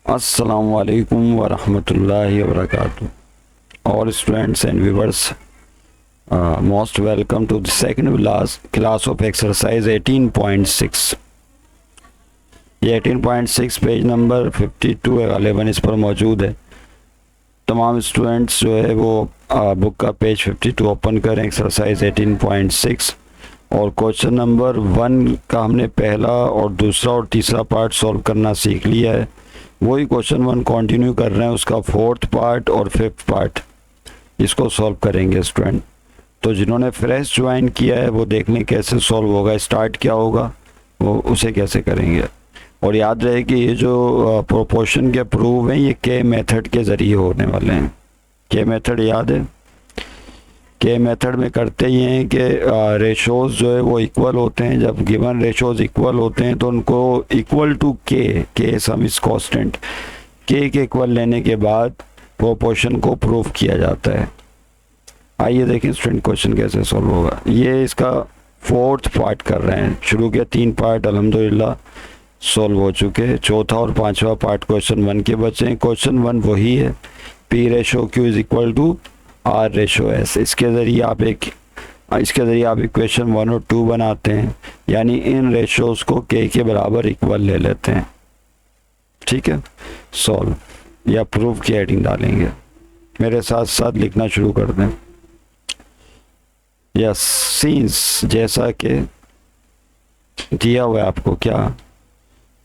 अस्सलाम वालेकुम वरहमतुल्लाहि वबरकातुहू। All students and viewers, most welcome to the second class of exercise 18.6। ये 18.6 पेज नंबर 52 11 इस पर मौजूद है। तमाम स्टूडेंट्स जो है वो बुक का पेज 52 ओपन करें, एक्सरसाइज 18.6 और क्वेश्चन नंबर 1 का हमने पहला और दूसरा और तीसरा पार्ट सॉल्व करना सीख लिया है। वही क्वेश्चन 1 कंटिन्यू कर रहे हैं, उसका 4th पार्ट और 5th पार्ट इसको सॉल्व करेंगे स्टूडेंट। तो जिन्होंने फ्रेश ज्वाइन किया है वो देख लें कैसे सॉल्व होगा, स्टार्ट क्या होगा वो उसे कैसे करेंगे। और याद रहे कि ये जो प्रोपोर्शन के प्रूव हैं ये के मेथड के ज़रिए होने वाले हैं। के मेथड याद है, के मेथड में करते ही हैं कि रेशोज़ जो है वो इक्वल होते हैं। जब गिवन रेशोज़ इक्वल होते हैं तो उनको इक्वल टू के सम इज कांस्टेंट के इक्वल लेने के बाद प्रोपोर्शन को प्रूव किया जाता है। आइए देखें स्टूडेंट क्वेश्चन कैसे सॉल्व होगा। ये इसका 4th पार्ट कर रहे हैं, शुरू के 3 पार्ट अल्हम्दुलिल्लाह सॉल्व हो चुके। चौथा और 5वां पार्ट क्वेश्चन 1 के बचे हैं। क्वेश्चन 1 वही है, P ratio Q is equal to R ratio S. इसके ज़रिए आप इक्वेशन 1 और 2 बनाते हैं, यानी इन रेशोज़ को के बराबर इक्वल ले लेते हैं। ठीक है, सॉल्व या प्रूफ की हेडिंग डालेंगे। मेरे साथ साथ लिखना शुरू कर दें। यस, सीन्स जैसा कि दिया हुआ है आपको क्या,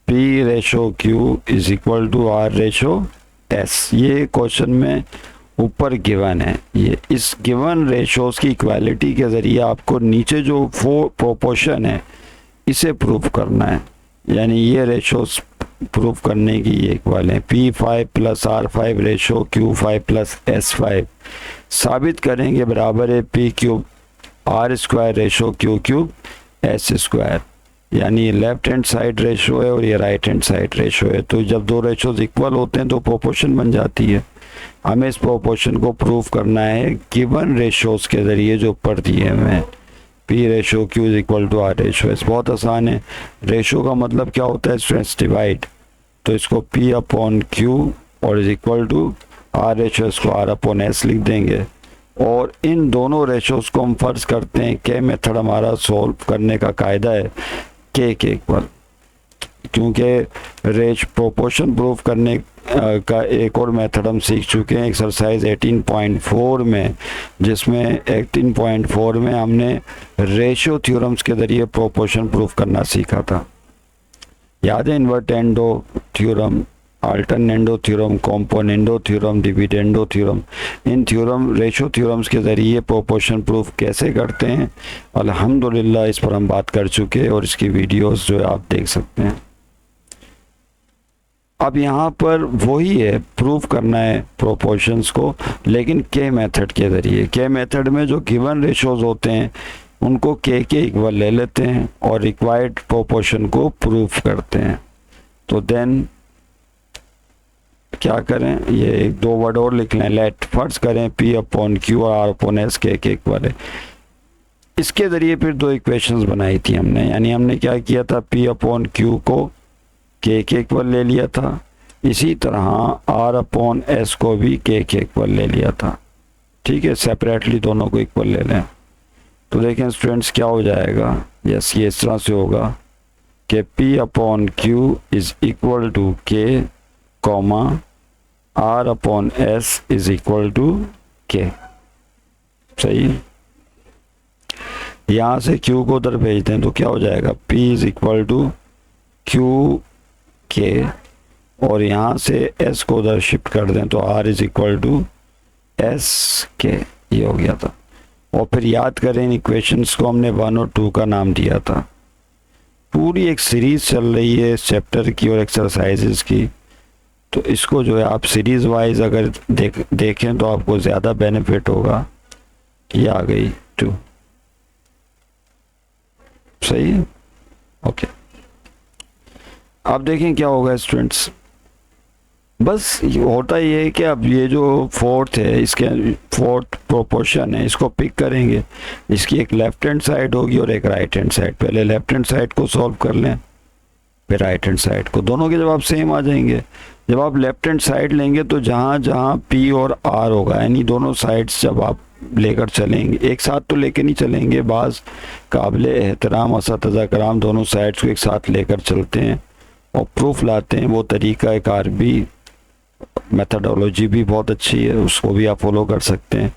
P ratio Q is equal to R ratio S. ये क्वेश्चन में ऊपर गिवन है। ये इस गिवन रेशोज़ की इक्वालिटी के ज़रिए आपको नीचे जो 4 प्रोपोर्शन है इसे प्रूफ करना है, यानी ये रेशोज़ प्रूफ करने की ये इक्वल है। P5 plus R5 ratio Q5 plus S5 साबित करेंगे बराबर है P cube R square ratio Q cube S square, यानी ये लेफ्ट हैंड साइड रेशो है और ये राइट हैंड साइड रेशो है। तो जब दो रेशोज़ इक्वल होते हैं तो प्रोपोर्शन बन जाती है। हमें इस प्रोपोर्शन को प्रूफ करना है गिवन रेशोज़ के ज़रिए जो ऊपर दिए हैं। P ratio Q is equal to R ratio S, बहुत आसान है। रेशो का मतलब क्या होता है स्टूडेंट्स, डिवाइड। तो इसको पी अपॉन क्यू और is equal to R ratio S को आर अपॉन एस लिख देंगे। और इन दोनों रेशोज़ को हम फर्ज करते हैं के मेथड हमारा सॉल्व करने का कायदा है के इक्वल, क्योंकि रेश प्रोपोर्शन प्रूफ करने का एक और मेथड हम सीख चुके हैं एक्सरसाइज 18.4 में, जिसमें 18.4 में हमने रेशियो थ्योरम्स के ज़रिए प्रोपोर्शन प्रूफ करना सीखा था। याद है, invertendo theorem, alternendo theorem, componendo theorem, dividendo theorem. इन थ्योरम रेशियो थ्योरम्स के ज़रिए प्रोपोर्शन प्रूफ कैसे करते हैं अल्हम्दुलिल्लाह इस पर हम बात कर चुके हैं और इसकी वीडियोस जो है आप देख सकते हैं। अब यहाँ पर वही है, प्रूफ करना है प्रोपोर्शंस को, लेकिन के मेथड के ज़रिए। के मेथड में जो गिवन रेशोज़ होते हैं उनको के इक्वल ले लेते हैं और रिक्वायर्ड प्रोपोर्शन को प्रूफ करते हैं। तो देन क्या करें, ये 2 वर्ड और लिख लें। लेट फर्ज करें पी अपॉन क्यू और आर अपॉन एस के इक्वल है। इसके ज़रिए फिर 2 इक्वेशंस बनाई थी हमने, यानी हमने क्या किया था, पी अपॉन क्यू को के इक्वल ले लिया था, इसी तरह आर अपॉन एस को भी के इक्वल ले लिया था। ठीक है, सेपरेटली दोनों को इक्वल ले लें। तो देखें स्टूडेंट्स क्या हो जाएगा। यस, ये इस तरह से होगा कि P upon Q is equal to K comma R upon S is equal to K. सही, यहाँ से क्यू को उधर भेज दें तो क्या हो जाएगा, P is equal to Q K, और यहाँ से एस को उधर शिफ्ट कर दें तो R is equal to S K. ये हो गया था। और फिर याद करें इन इक्वेशंस को हमने 1 और 2 का नाम दिया था। पूरी एक सीरीज़ चल रही है चैप्टर की और एक्सरसाइजेस की, तो इसको जो है आप सीरीज़ वाइज अगर देखें तो आपको ज़्यादा बेनिफिट होगा। ये आ गई 2, सही है, ओके। अब देखें क्या होगा स्टूडेंट्स, बस होता ये है कि अब ये जो 4th है, इसके 4th प्रोपोर्शन है, इसको पिक करेंगे। इसकी एक लेफ्ट हैंड साइड होगी और एक राइट हैंड साइड। पहले लेफ्ट हैंड साइड को सॉल्व कर लें, फिर राइट हैंड साइड को। दोनों के जवाब सेम आ जाएंगे। जब आप लेफ्ट हैंड साइड लेंगे तो जहाँ जहाँ पी और आर होगा, यानी दोनों साइड्स जब आप लेकर चलेंगे, एक साथ तो लेकर नहीं चलेंगे, बाज़ काबिले एहतराम असातिज़ा कराम दोनों साइड्स को एक साथ लेकर चलते हैं और प्रूफ लाते हैं। वो तरीका कार भी, मेथडोलॉजी भी बहुत अच्छी है, उसको भी आप फॉलो कर सकते हैं।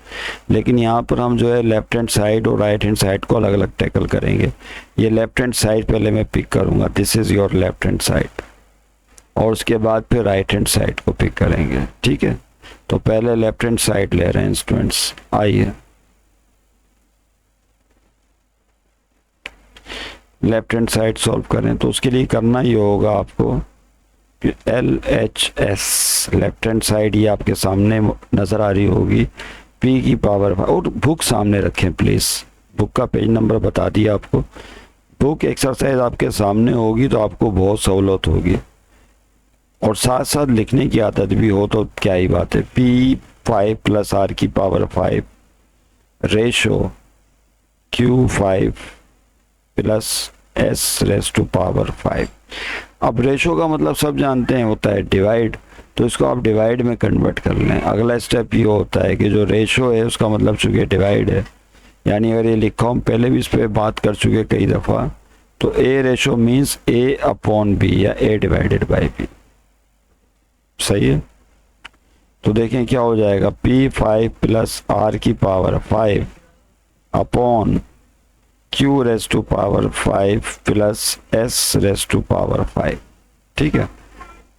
लेकिन यहाँ पर हम जो है लेफ्ट हैंड साइड और राइट हैंड साइड को अलग अलग टैकल करेंगे। ये लेफ्ट हैंड साइड पहले मैं पिक करूँगा, this is your left hand side, और उसके बाद फिर राइट हैंड साइड को पिक करेंगे, ठीक है। तो पहले लेफ्ट हैंड साइड ले रहे हैं स्टूडेंट्स। आइए लेफ्ट हैंड साइड सॉल्व करें, तो उसके लिए करना ही होगा आपको LHS, लेफ्ट हैंड साइड ये आपके सामने नज़र आ रही होगी, P की पावर, और बुक सामने रखें प्लीज़, बुक का पेज नंबर बता दिया आपको। बुक एक्सरसाइज आपके सामने होगी तो आपको बहुत सहूलत होगी, और साथ साथ लिखने की आदत भी हो तो क्या ही बात है। P5 प्लस R की power 5 ratio Q5 plus S raise to power 5। अब रेशो का मतलब सब जानते हैं होता है डिवाइड, तो इसको आप डिवाइड में कन्वर्ट कर लें। अगला स्टेप ये होता है कि जो रेशो है उसका मतलब चूँकि डिवाइड है, यानी अगर ये लिखा हूँ, पहले भी इस पर बात कर चुके कई दफ़ा, तो A ratio means A upon B या A डिवाइडेड बाई B, सही है। तो देखें क्या हो जाएगा, P5 प्लस R की power 5 upon Q raise to power 5 plus S raise to power 5, ठीक है।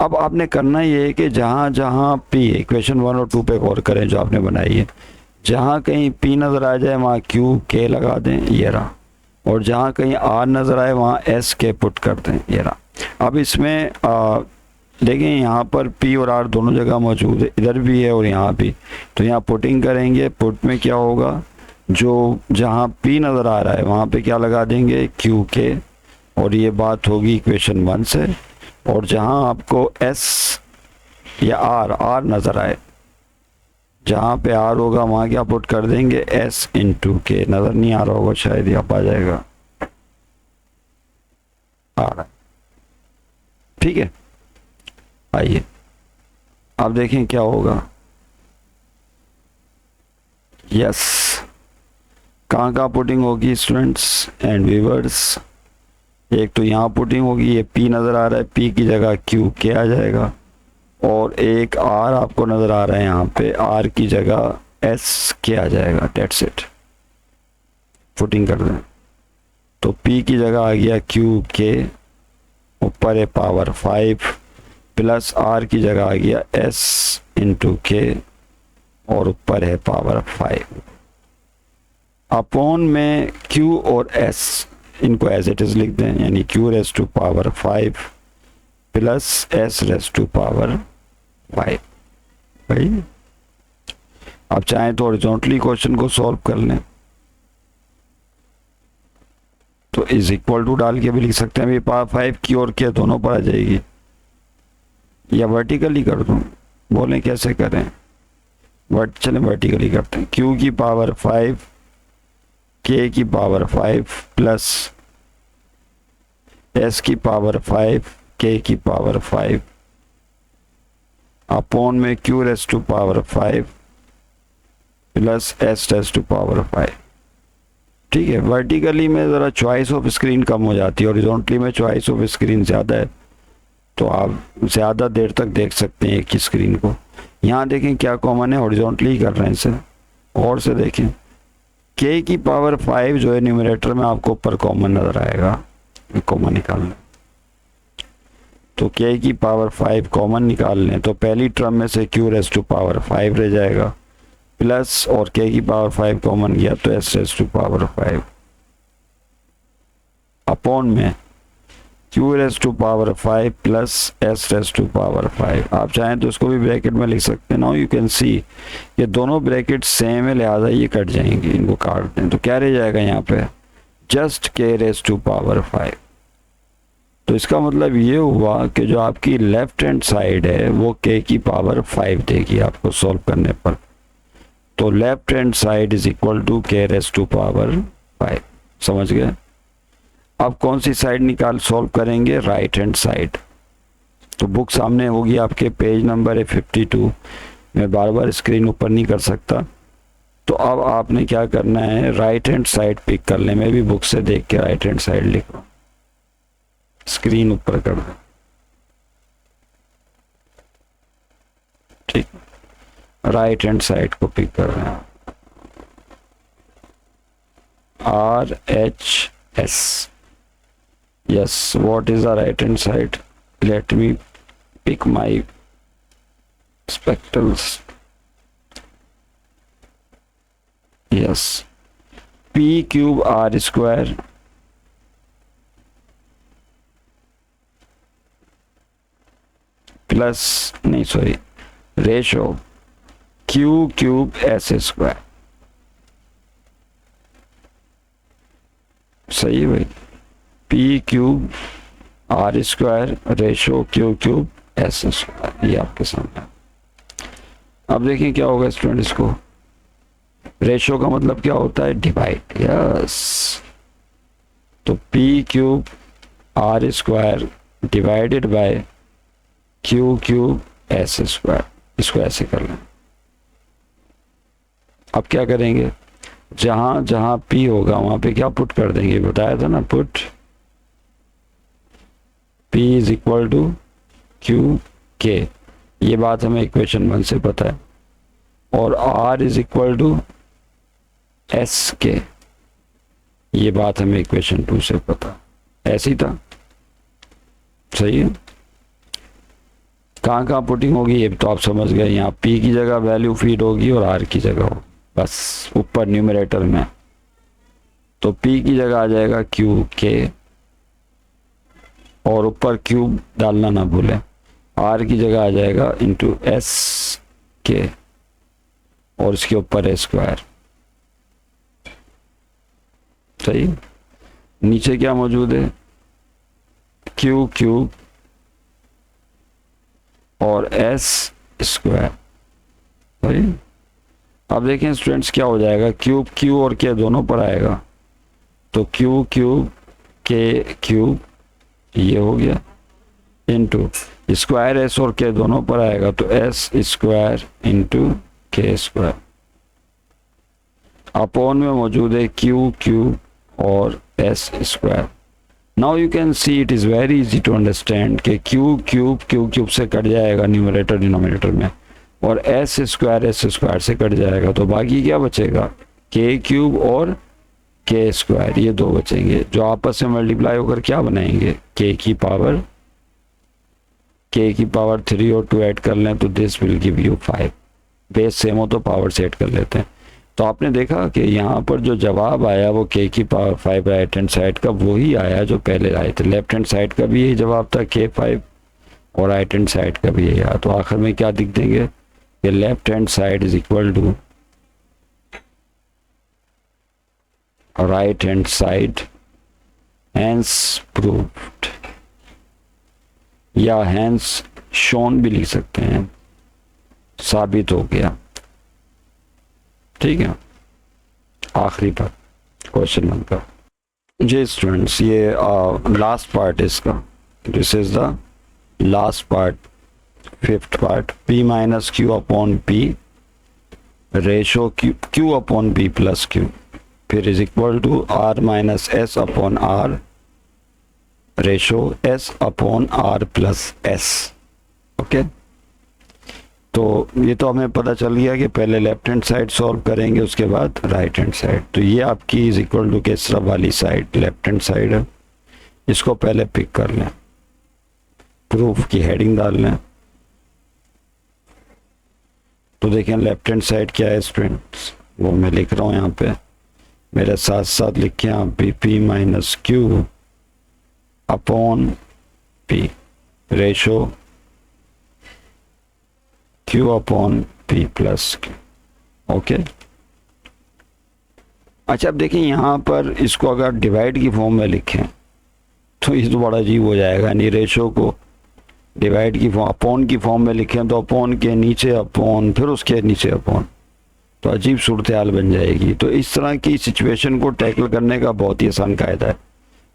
अब आपने करना ये है कि जहाँ जहाँ P, इक्वेशन 1 और 2 पे गौर करें जो आपने बनाई है, जहाँ कहीं P नज़र आ जाए वहाँ Q K लगा दें, ये रहा, और जहाँ कहीं R नज़र आए वहाँ S K पुट कर दें, ये रहा। अब इसमें देखें यहाँ पर P और R दोनों जगह मौजूद है, इधर भी है और यहाँ भी, तो यहाँ पुटिंग करेंगे। पुट में क्या होगा, जो जहाँ P नज़र आ रहा है वहाँ पे क्या लगा देंगे, Q K, और ये बात होगी इक्वेशन 1 से। और जहाँ आपको S या R नज़र आए, जहाँ पे R होगा वहाँ क्या पुट कर देंगे, S इंटू K। नज़र नहीं आ रहा होगा शायद, यहाँ आ जाएगा, आ रहा है, ठीक है। आइए अब देखें क्या होगा। यस, कहाँ कहाँ पुटिंग होगी स्टूडेंट्स एंड व्यूअर्स, एक तो यहाँ पुटिंग होगी, ये P नज़र आ रहा है, P की जगह Q K आ जाएगा, और एक R आपको नज़र आ रहा है यहाँ पे, R की जगह S K आ जाएगा, डेट्स इट। पुटिंग कर दें तो P की जगह आ गया Q K, ऊपर है पावर 5 प्लस R की जगह आ गया S इंटू K, और ऊपर है पावर 5 अपॉन में Q और S, इनको एज इट इज़ लिख दें, यानी Q raise to power 5 plus S raise to power 5। भाई आप चाहें तो हॉरिजॉन्टली क्वेश्चन को सॉल्व कर लें, तो इज इक्वल टू डाल के भी लिख सकते हैं, पावर 5 Q और K दोनों पर आ जाएगी, या वर्टिकली कर दूं, बोलें कैसे करें, चलें वर्टिकली करते हैं। Q की पावर 5 K की पावर 5 प्लस S की पावर 5 K की पावर 5 अपॉन में Q raise to power 5 plus S raise to power 5, ठीक है। वर्टिकली में ज़रा चॉइस ऑफ स्क्रीन कम हो जाती है, हॉरिजॉन्टली में चॉइस ऑफ स्क्रीन ज़्यादा है, तो आप ज़्यादा देर तक देख सकते हैं एक ही स्क्रीन को। यहाँ देखें क्या कॉमन है, हॉरिजॉन्टली ही कर रहे हैं इसे, और से देखें K की पावर 5 जो है न्यूमरेटर में आपको ऊपर कॉमन नज़र आएगा, कॉमन निकाल लें, तो K की पावर 5 कॉमन निकाल लें तो पहली टर्म में से Q रेस टू पावर 5 रह जाएगा, प्लस और K की पावर 5 कॉमन गया तो S raise to power 5 upon में Q raise to power 5 plus S raise to power 5। आप चाहें तो इसको भी ब्रैकेट में लिख सकते हैं। नाउ यू कैन सी ये दोनों ब्रैकेट सेम है, लिहाजा ये कट जाएंगे, इनको काट दें तो क्या रह जाएगा यहाँ पे, just K raise to power 5। तो इसका मतलब ये हुआ कि जो आपकी लेफ्ट हैंड साइड है वो K की पावर 5 देगी आपको सॉल्व करने पर, तो left hand side is equal to K raise to power 5। समझ गए। अब कौन सी साइड निकाल सॉल्व करेंगे, राइट हैंड साइड। तो बुक सामने होगी आपके, पेज नंबर है 52। मैं बार बार स्क्रीन ऊपर नहीं कर सकता। तो अब आपने क्या करना है, राइट हैंड साइड पिक कर ले। मैं भी बुक से देख के राइट हैंड साइड लिख रहा हूँ, स्क्रीन ऊपर कर दो। ठीक, राइट हैंड साइड को पिक कर रहे हैं, RHS। yes, what is the right hand side? Let me pick my spectacles. yes, P cube R square plus, नहीं sorry, ratio Q cube S square। सही है भाई, P cube R square ratio Q cube S square, ये आपके सामने। अब देखिए क्या होगा स्टूडेंट, इसको रेशो का मतलब क्या होता है, डिवाइड। यस, तो P cube R square divided by Q cube S square, इसको ऐसे कर लें। अब क्या करेंगे, जहां जहां P होगा वहां पे क्या पुट कर देंगे, बताया था ना, put P is equal to Q K, ये बात हमें इक्वेशन 1 से पता है। और R is equal to S K, ये बात हमें इक्वेशन 2 से पता, ऐसे ही था। सही है, कहाँ पुटिंग होगी ये तो आप समझ गए। यहाँ P की जगह वैल्यू फीड होगी और R की जगह हो, बस ऊपर न्यूमरेटर में। तो P की जगह आ जाएगा क्यू के, और ऊपर क्यूब डालना ना भूलें। R की जगह आ जाएगा इंटू एस के, और इसके ऊपर है स्क्वायर। सही, नीचे क्या मौजूद है, क्यू क्यूब और एस स्क्वायर। सही, अब देखें स्टूडेंट्स क्या हो जाएगा, क्यूब क्यू और के दोनों पर आएगा, तो क्यू क्यूब के क्यूब ये हो गया, इंटू स्क्वायर एस और के दोनों पर आएगा, तो S square into K square. Upon में मौजूद है क्यू क्यूब और S square. Now you can see it is very easy to understand कि क्यू क्यूब से कट जाएगा न्यूमरेटर डिनोमिनेटर में, और एस स्क्वायर से कट जाएगा, तो बाकी क्या बचेगा, के क्यूब और के स्क्वायर, ये दो बचेंगे, जो आपस में मल्टीप्लाई होकर क्या बनाएंगे, के की पावर 3 और 2 ऐड कर लें तो this will give you 5। Base same हो तो पावर से ऐड कर लेते हैं। तो आपने देखा कि यहाँ पर जो जवाब आया वो के की पावर 5 राइट हैंड साइड का वही आया जो पहले आए थे। लेफ्ट हैंड साइड का भी यही जवाब था k5, और राइट हैंड साइड का भी यही आया। तो आखिर में क्या लिख देंगे कि left hand side is equal to right hand side, hence proved, या हैंस शोन भी लिख सकते हैं, साबित हो गया। ठीक है, आखिरी पर क्वेश्चन नंबर। जी स्टूडेंट्स, ये लास्ट पार्ट है इसका, this is the last part, 5th part. P minus Q upon P ratio Q upon P plus Q, फिर is equal to R minus S upon R ratio S upon R plus S। Okay, तो ये तो हमें पता चल गया कि पहले लेफ्ट हैंड साइड सॉल्व करेंगे, उसके बाद राइट हैंड साइड। तो ये आपकी इज इक्वल टू किस तरफ वाली साइड, लेफ्ट हैंड साइड है, इसको पहले पिक कर लें, प्रूफ की हेडिंग डाल लें। तो देखें लेफ्ट हैंड साइड क्या है स्टूडेंट्स, वो मैं लिख रहा हूँ यहाँ पे, मेरे साथ साथ लिखें आप भी, P minus Q upon P ratio Q upon P plus Q। Okay, अच्छा अब देखिए यहाँ पर इसको अगर डिवाइड की फॉर्म में लिखें तो ये तो बड़ा अजीब हो जाएगा, यानी रेशो को डिवाइड की फॉर्म, अपॉन की फॉर्म में लिखें तो अपॉन के नीचे अपॉन, फिर उसके नीचे अपॉन, तो अजीब सूरत हाल बन जाएगी। तो इस तरह की सिचुएशन को टैकल करने का बहुत ही आसान कायदा है।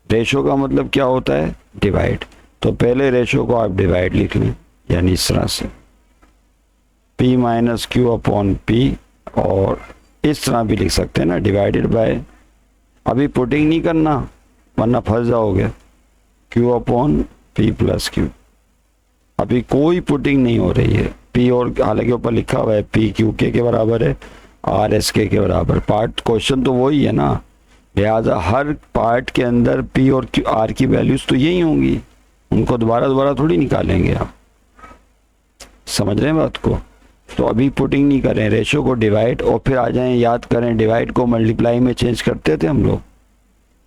रेशो का मतलब क्या होता है, डिवाइड। तो पहले रेशो को आप डिवाइड लिख लें, यानी इस तरह से P minus Q upon P, और इस तरह भी लिख सकते हैं ना, डिवाइडेड बाय, अभी पुटिंग नहीं करना वरना फंस जाओगे, Q upon P plus Q. अभी कोई पुटिंग नहीं हो रही है, P और हालांकि ऊपर लिखा हुआ है P क्यू के बराबर है, R एस के बराबर, पार्ट क्वेश्चन तो वही है ना, लिहाजा हर पार्ट के अंदर P और Q R की वैल्यूज तो यही होंगी, उनको दोबारा दोबारा थोड़ी निकालेंगे आप, समझ रहे हैं बात को। तो अभी पुटिंग नहीं करें, रेशो को डिवाइड, और फिर आ जाएं, याद करें डिवाइड को मल्टीप्लाई में चेंज करते थे हम लोग,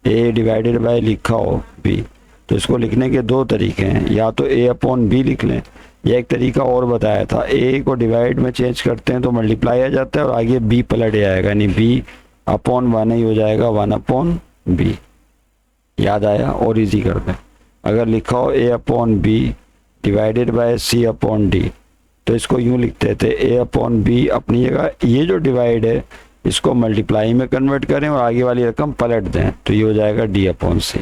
A डिवाइडेड बाय लिखा हो B, तो इसको लिखने के दो तरीके हैं, या तो A अपॉन B लिख लें, या एक तरीका और बताया था, A को डिवाइड में चेंज करते हैं तो मल्टीप्लाई आ जाता है और आगे B पलट आएगा, यानी B अपॉन 1 ही हो जाएगा, 1 अपॉन B, याद आया। और इजी कर दें, अगर लिखा हो A upon B divided by C upon D, तो इसको यूं लिखते थे A अपॉन B, अपनी जगह ये जो डिवाइड है इसको मल्टीप्लाई में कन्वर्ट करें और आगे वाली रकम पलट दें, तो ये हो जाएगा D अपॉन C,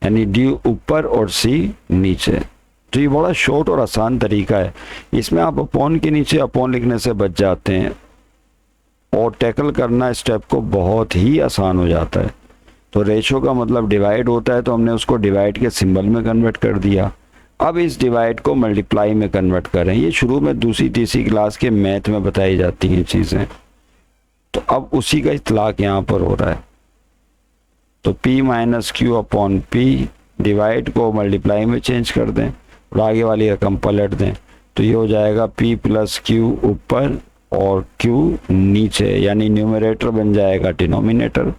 यानी D ऊपर और C नीचे। तो ये बड़ा शॉर्ट और आसान तरीका है, इसमें आप अपॉन के नीचे अपॉन लिखने से बच जाते हैं और टैकल करना स्टेप को बहुत ही आसान हो जाता है। तो रेशो का मतलब डिवाइड होता है, तो हमने उसको डिवाइड के सिंबल में कन्वर्ट कर दिया। अब इस डिवाइड को मल्टीप्लाई में कन्वर्ट करें, ये शुरू में दूसरी तीसरी क्लास के मैथ में बताई जाती हैं चीज़ें, तो अब उसी का इतलाक यहाँ पर हो रहा है। तो P minus Q upon P, divide को मल्टीप्लाई में चेंज कर दें और आगे वाली रकम पलट दें, तो ये हो जाएगा P प्लस क्यू ऊपर और Q नीचे, यानी न्यूमरेटर बन जाएगा डिनोमिनेटर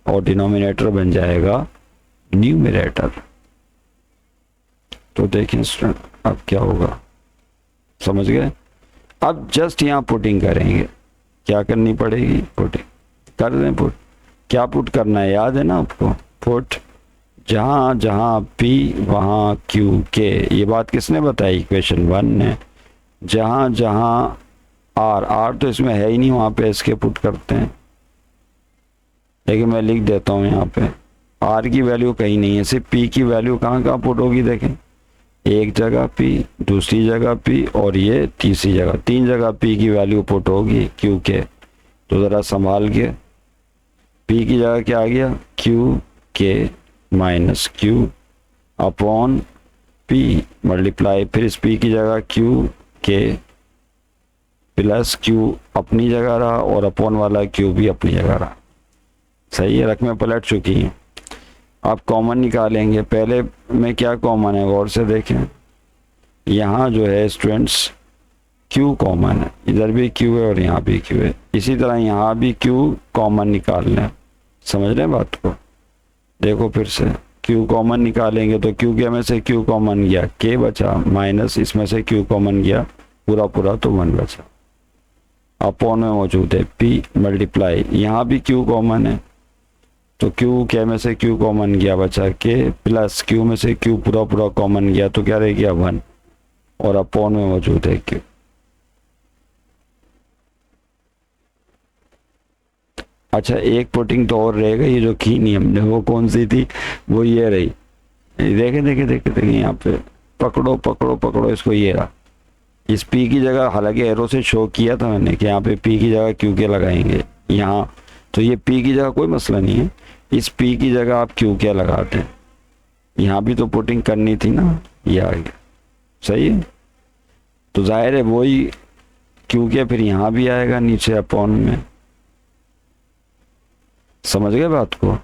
और डिनोमिनेटर बन जाएगा न्यूमरेटर। तो देखें स्टूडेंट अब क्या होगा, समझ गए। अब जस्ट यहाँ पुटिंग करेंगे, क्या करनी पड़ेगी, पुटिंग कर दें। पुट क्या पुट करना है, याद है ना आपको, पुट जहाँ जहाँ P वहाँ Q के, ये बात किसने बताई, इक्वेशन 1 ने। जहाँ जहाँ R तो इसमें है ही नहीं, वहाँ पे इसके पुट करते हैं, लेकिन मैं लिख देता हूँ यहाँ पे R की वैल्यू कहीं नहीं है, सिर्फ P की वैल्यू कहाँ कहाँ पुट होगी, देखें एक जगह P, दूसरी जगह P और ये तीसरी जगह, 3 जगह P की वैल्यू पुट होगी Q के। तो ज़रा संभाल के, P की जगह क्या आ गया, Q के minus Q upon P multiply, फिर इस P की जगह Q के प्लस Q अपनी जगह रहा और अपॉन वाला Q भी अपनी जगह रहा, सही है, रकमें पलट चुकी हैं। आप कॉमन निकालेंगे, पहले में क्या कॉमन है गौर से देखें, यहाँ जो है स्टूडेंट्स Q कॉमन है, इधर भी Q है और यहाँ भी Q है, इसी तरह यहाँ भी Q कॉमन निकाल लें, समझ रहे हैं बात को। देखो फिर से Q कॉमन निकालेंगे तो Q के में से Q कॉमन गया, K बचा, माइनस इसमें से Q कॉमन गया, पूरा पूरा तो 1 बचा, अपॉन में मौजूद है P मल्टीप्लाई, यहाँ भी Q कॉमन है तो Q के में से Q कॉमन गया, बचा K प्लस Q में से Q पूरा पूरा कॉमन गया, तो क्या रह गया 1 और अपॉन में मौजूद है Q। अच्छा एक पुटिंग तो और रहेगा, ये जो की नहीं हमने, वो कौन सी थी, वो ये रही, देखे देखे देखे देखे यहाँ पे पकड़ो पकड़ो पकड़ो इसको, ये रहा, इस P की जगह, हालांकि एरो से शो किया था मैंने कि यहाँ पे P की जगह Q के लगाएंगे यहाँ, तो ये P की जगह कोई मसला नहीं है, इस P की जगह आप Q के लगाते हैं, यहाँ भी तो पुटिंग करनी थी ना, ये आ गया, सही है। तो जाहिर है वही Q के फिर यहाँ भी आएगा नीचे अपॉन में, समझ गए बात को।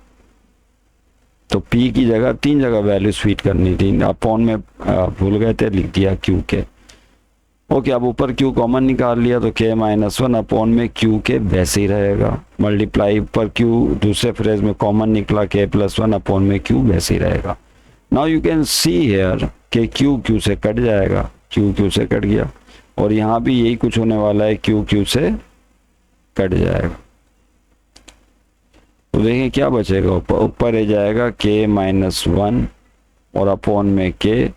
तो P की जगह 3 जगह वैल्यू स्वीट करनी थी, अपॉन में भूल गए थे, लिख दिया Q के। ओके, अब ऊपर Q कॉमन निकाल लिया तो K माइनस 1 अपॉन में Q के वैसे ही रहेगा, मल्टीप्लाई पर Q दूसरे फ्रेज में कॉमन निकला, K प्लस 1 अपॉन में Q वैसे ही रहेगा। Now you can see here कि Q से कट जाएगा, Q से कट गया, और यहाँ भी यही कुछ होने वाला है, Q से कट जाएगा। तो देखें क्या बचेगा, ऊपर रह जाएगा K माइनस 1 और अपॉन में K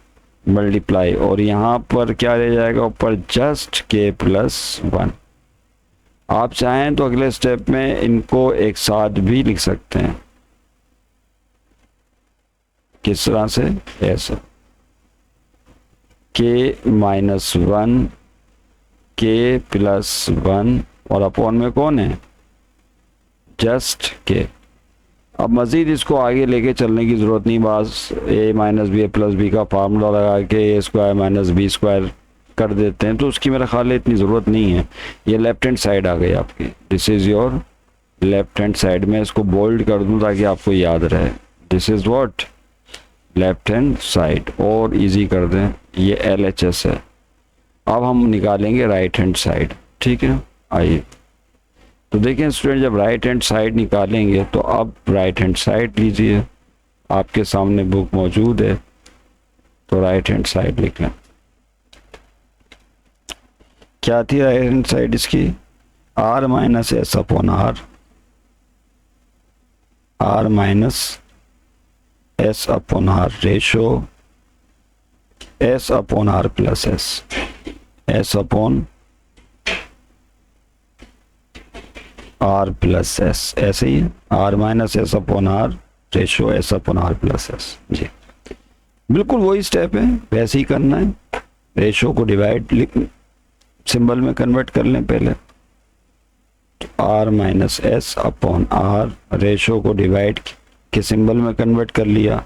मल्टीप्लाई, और यहाँ पर क्या रह जाएगा ऊपर, जस्ट K प्लस 1। आप चाहें तो अगले स्टेप में इनको एक साथ भी लिख सकते हैं, किस तरह से, ऐसा के माइनस वन, के प्लस वन और अपॉन में कौन है, जस्ट के। अब मज़ीद इसको आगे लेके चलने की ज़रूरत नहीं, बस ए माइनस बी प्लस बी का फार्मूला लगा के ए स्क्वायर माइनस बी स्क्वायर कर देते हैं, तो उसकी मेरा ख्याल है इतनी ज़रूरत नहीं है। ये लेफ्ट हैंड साइड आ गई आपकी, this is your left hand side. में इसको बोल्ड कर दूँ ताकि आपको याद रहे, this is what, left hand side. और इजी कर दें, ये LHS है। अब हम निकालेंगे राइट हैंड साइड, ठीक है। आइए तो देखें स्टूडेंट, जब राइट हैंड साइड निकालेंगे तो अब राइट हैंड साइड लीजिए, आपके सामने बुक मौजूद है, तो राइट हैंड साइड लिख लें। क्या थी राइट हैंड साइड इसकी, r minus S upon R, r minus S upon R ratio s upon r plus S, s upon r plus S, ऐसे ही r minus S upon R ratio s upon r plus S. जी बिल्कुल वही step है, वैसे ही करना है। Ratio को डिवाइड सिंबल में कन्वर्ट कर लें पहले, तो r minus S upon R, ratio को डिवाइड के सिंबल में कन्वर्ट कर लिया,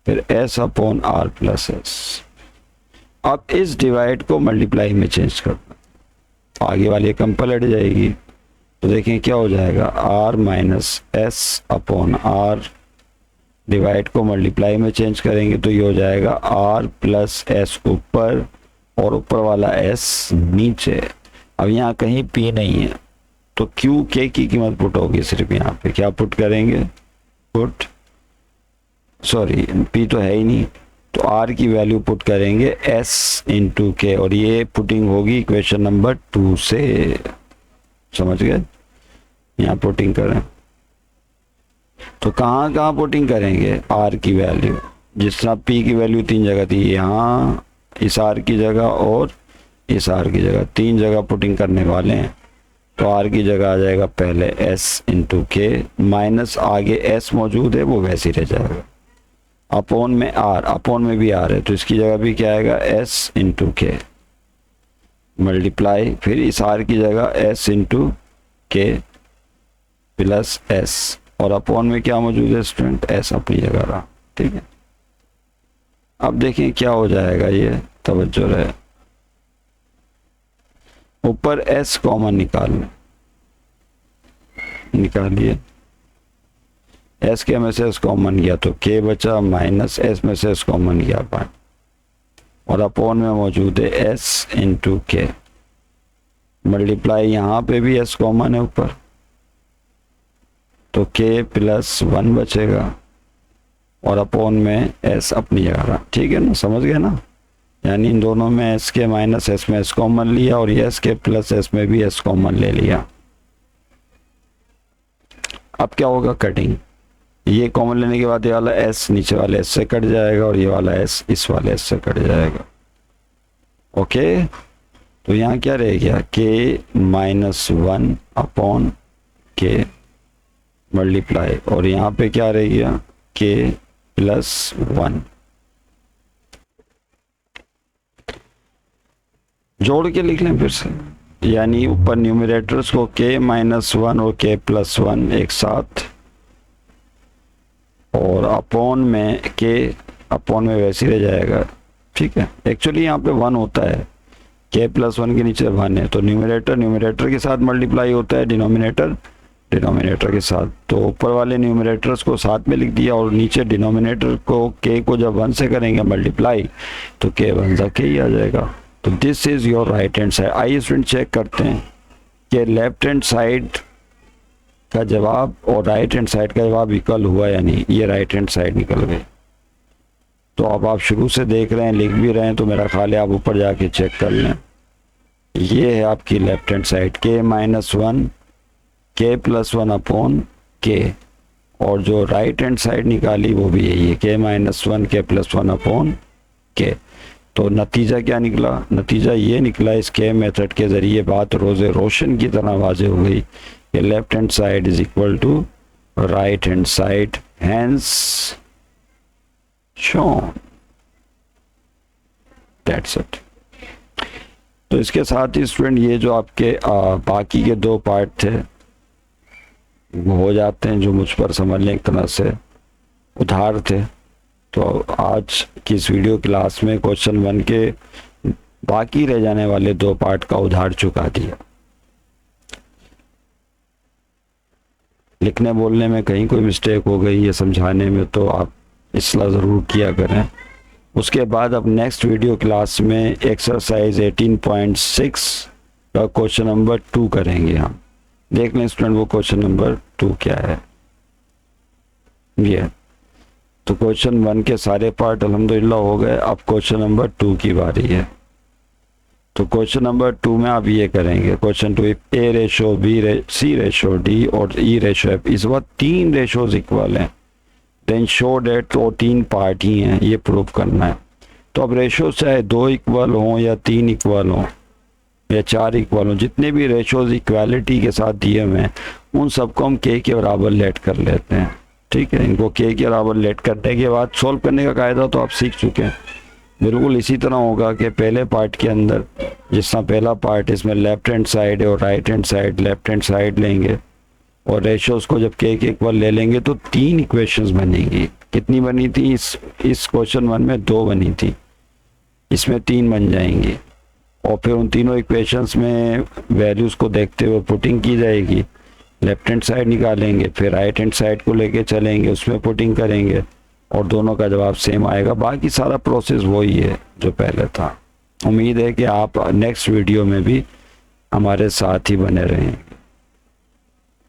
फिर s upon r plus S. अब इस डिवाइड को मल्टीप्लाई में चेंज करना, आगे वाली कम पलट जाएगी, तो देखें क्या हो जाएगा, r minus S upon R, divide को मल्टीप्लाई में चेंज करेंगे तो ये हो जाएगा r प्लस एस ऊपर और ऊपर वाला s नीचे। अब यहाँ कहीं p नहीं है, तो q k की कीमत पुट होगी, सिर्फ यहाँ पे क्या पुट करेंगे, पुट सॉरी p तो है ही नहीं, तो r की वैल्यू पुट करेंगे s इंटू के, और ये पुटिंग होगी इक्वेशन नंबर 2 से, समझ गए। यहाँ पुटिंग करें तो कहाँ कहाँ पुटिंग करेंगे, r की वैल्यू, जिस तरह p की वैल्यू 3 जगह थी, यहाँ इस r की जगह और इस r की जगह, 3 जगह पुटिंग करने वाले हैं। तो r की जगह आ जाएगा पहले s इंटू के, माइनस आगे s मौजूद है वो वैसे ही रह जाएगा, अपॉन में r, अपॉन में भी r है तो इसकी जगह भी क्या आएगा, s इंटू के, मल्टीप्लाई फिर इस r की जगह s इंटू के प्लस s, और अपॉन में क्या मौजूद है स्टूडेंट, s अपनी जगह रहा, ठीक है। अब देखें क्या हो जाएगा, ये तवज्जो रहे, ऊपर s कॉमन निकालिए, s के में से s कॉमन गया तो k बचा, माइनस s में से s कॉमन गया 5, और अपॉन में मौजूद है s इंटू के, मल्टीप्लाई यहाँ पे भी s कॉमन है ऊपर, तो k प्लस 1 बचेगा, और अपॉन में s अपनी जगह रहा, ठीक है ना, समझ गए ना। यानी इन दोनों में s के माइनस s में s कॉमन लिया, और ये s के प्लस s में भी s कॉमन ले लिया। अब क्या होगा, कटिंग, ये कॉमन लेने के बाद ये वाला s नीचे वाले s से कट जाएगा, और ये वाला s इस वाले s से कट जाएगा। ओके, तो यहाँ क्या रह गया, k माइनस 1 अपॉन के मल्टीप्लाई, और यहाँ पे क्या रह गया, k प्लस 1, जोड़ के लिख लें फिर से, यानी ऊपर न्यूमरेटर्स को k माइनस 1 और k प्लस 1 एक साथ, और अपॉन में k, अपॉन में वैसे रह जाएगा, ठीक है। एक्चुअली यहाँ पे 1 होता है, k प्लस 1 के नीचे 1 है, तो न्यूमरेटर के साथ मल्टीप्लाई होता है, डिनोमिनेटर के साथ, तो ऊपर वाले न्यूमरेटर्स को साथ में लिख दिया, और नीचे डिनोमिनेटर को k को जब 1 से करेंगे मल्टीप्लाई तो k 1 सा k ही आ जाएगा। तो this is your right hand side. आइए स्टूडेंट चेक करते हैं कि लेफ्ट हैंड साइड का जवाब और राइट हैंड साइड का जवाब इक्वल हुआ या नहीं। ये राइट हैंड साइड निकल गई। तो अब आप शुरू से देख रहे हैं, लिख भी रहे हैं, तो मेरा ख्याल है आप ऊपर जाके चेक कर लें। ये है आपकी left hand side, k minus 1 k plus 1 upon k, और जो राइट हैंड साइड निकाली वो भी यही है, k minus 1 k plus 1 upon k। तो नतीजा क्या निकला? नतीजा ये निकला, इस के मेथड के ज़रिए बात रोज़े रोशन की तरह वाज़ेह हो गई कि left hand side is equal to right hand side, hence shown. That's it. तो इसके साथ ही स्टूडेंट ये जो आपके बाकी के 2 पार्ट थे वो हो जाते हैं, जो मुझ पर समझ लें एक तरह से उधार थे। तो आज की इस वीडियो क्लास में क्वेश्चन 1 के बाकी रह जाने वाले 2 पार्ट का उधार चुका दिया। लिखने बोलने में कहीं कोई मिस्टेक हो गई या समझाने में तो आप इसला ज़रूर किया करें। उसके बाद अब नेक्स्ट वीडियो क्लास में एक्सरसाइज 18.6 का क्वेश्चन नंबर 2 करेंगे हम। देख लें स्टूडेंट वो क्वेश्चन नंबर 2 क्या है। ये तो क्वेश्चन 1 के सारे पार्ट अल्हम्दुलिल्लाह हो गए। अब क्वेश्चन नंबर 2 की बारी है। तो क्वेश्चन नंबर 2 में आप ये करेंगे, क्वेश्चन 2, ए रेशो सी रेशो डी और ई रेशो एफ, इस वक्त 3 रेशोज इक्वल हैं, देन शो डेट, तो 3 पार्ट ही हैं, ये प्रूव करना है। तो अब रेशो चाहे 2 इक्वल हों या 3 इक्वल हों या 4 इक्वल हों, जितने भी रेशोज इक्वालिटी के साथ दिए हुए हैं उन सबको हम के बराबर लेट कर लेते हैं। ठीक है, इनको के बराबर लेट करने के बाद सोल्व करने का कायदा तो आप सीख चुके हैं। बिल्कुल इसी तरह होगा कि पहले पार्ट के अंदर जिस तरह पहला पार्ट इसमें लेफ्ट हैंड साइड है और right hand side, left hand side लेंगे और रेशोज को जब के इक्वल ले लेंगे तो 3 इक्वेशंस बनेंगी। कितनी बनी थी इस क्वेश्चन 1 में? 2 बनी थी, इसमें 3 बन जाएंगी। और फिर उन तीनों इक्वेशंस में वैल्यूज़ को देखते हुए पुटिंग की जाएगी। लेफ्ट हैंड साइड निकालेंगे, फिर राइट हैंड साइड को लेके चलेंगे, उसमें पुटिंग करेंगे और दोनों का जवाब सेम आएगा। बाकी सारा प्रोसेस वही है जो पहले था। उम्मीद है कि आप नेक्स्ट वीडियो में भी हमारे साथ ही बने रहें।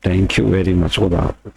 Thank you very much. खुदा हाफ़िज़।